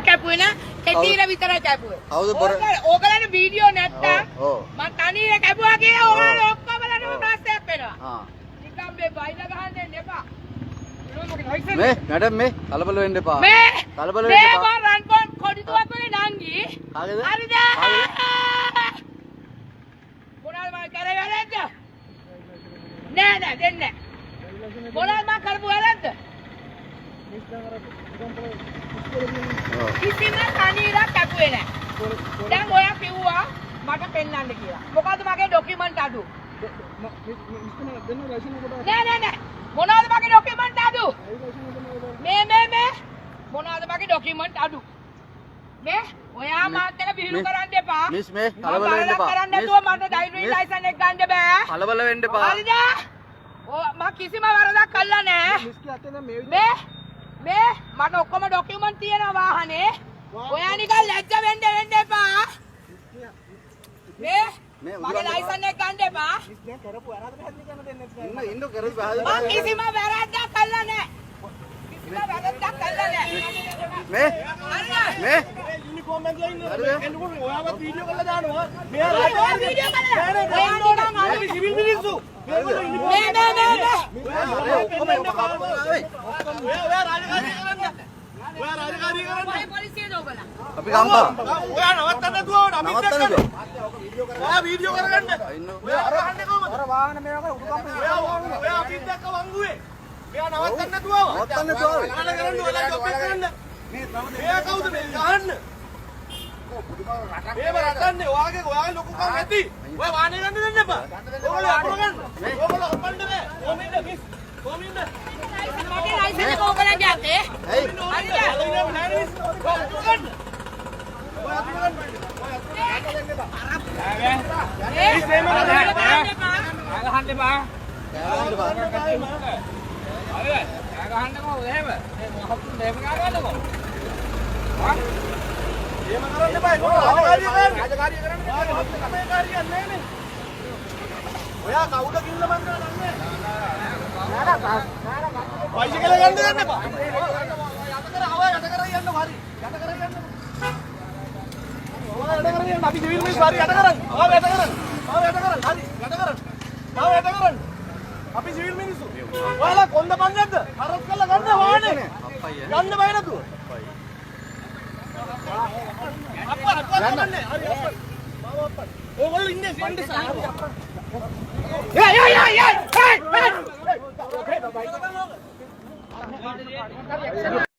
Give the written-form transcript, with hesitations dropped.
කැපුවේ නා කෙටීර විතරයි කැපුවේ. ඕගලන්ට වීඩියෝ නැත්තම් මම තනියම කැපුවා කියලා ඕගලන්ට ඔක්කොමලටම ප්‍රශ්නයක් වෙනවා. නිකම් මේ බයිලා ගහන්න දෙන්න එපා. මේ මැඩම් මේ කලබල වෙන්න එපා. කලබල වෙන්න එපා. මේ රන් පොන් කොඩිතුවක් වගේ නංගි. කාගේද? හරිද? මොනවාද මම කරේ වැරද්ද? නෑ නෑ දෙන්නේ නෑ. මොනවාද මම කරපු වැරද්ද? කිසිම තනියරක් කැපුවේ නෑ. දැන් ඔයා කිව්වා මට පෙන්නන්න කියලා. මොකද්ද මගේ ડોකියුමන්ට් අඩු? නෑ නෑ නෑ. මොනවාද මගේ ડોකියුමන්ට් අඩු? මේ මොනවාද මගේ ડોකියුමන්ට් අඩු? මේ ඔයා මාත් එක්ක බිහිරු කරන්න එපා. මිස් මේ කලබල වෙන්න එපා. කරන්න නැතුව මට ඩ්‍රයිවිං ලයිසන් එක ගන්න බෑ. කලබල වෙන්න එපා. හරිද? මම කිසිම වරදක් කළා නෑ. මේ මට ඔක්කොම ડોකියුමන්ට් තියෙනවා වාහනේ. ඔයා නිකන් ලැජ්ජ වෙන්න එපා. මේ මගේ ලයිසන් එක ගන්න එපා. ඉන්න කරපු මම කිසිම වැරද්දක් කළා නෑ. කිසිම වැරද්දක් කළා නෑ. මේ යුනිෆෝම් එකේ ඉන්න ඔයාවත් වීඩියෝ කරලා දානවා. මෙයා වීඩියෝ කරලා අපි සිවිල් මිනිස්සු. මේ ඔයා රාජකාරී කරන්න. පොලිසියට ඔබලා. අපි ගම්පා. ඔයා නවත්තන්න නැතුව නවත්තන්නද? ඔයා වීඩියෝ කරගන්න. ඔයා අරහන්නේ කොහමද? අර වාහන මේවා කර උඩුකම් ඔයා අපිත් එක්ක වංගුවේ. මෙයා නවත්තන්න නැතුව නවත්තන්න නැතුව ආන කරන්න ඔයාලා ජොබ් එක කරන්න. මෙයා කවුද මේ ගහන්න? මේව රටන්නේ ඔයාගේ ලොකුකම් ඇති. ඔය වාහනේ ගන්න දෙන්න එපා. ඔයගොල්ලෝ අකුර ගන්න. ඔයගොල්ලෝ ඔපන්න බෑ. කොමින්ද මිස්. කොමින්ද. මගේ ලයිසන් එක ඔයගලන්ගේ අතේ. ඇයි? හරිද? ඔයා කවුද කිල්ල මන්ද දන්නේ? බයිසිකල් ගන්න දෙන්න එපා. යට කර යන්න හරි. යට කර යන්න. ඔයා යට කර යන්න. අපි සිවිල් මිනිස්සු හරි යට කරන්න. ආව යට කරන්න. ආව යට කරන්න. හරි යට කරන්න. ආව යට කරන්න. අපි සිවිල් මිනිස්සු. ඔයාලා කොන්ද පන්නේද? හරස් කරලා ගන්න වාහනේ. ගන්න බය නේද? අප්පා ගන්නනේ. හරි අප්පා. මාව අප්පා. ඕගොල්ලෝ ඉන්නේ සෙන්ඩ් සාහව. Hey!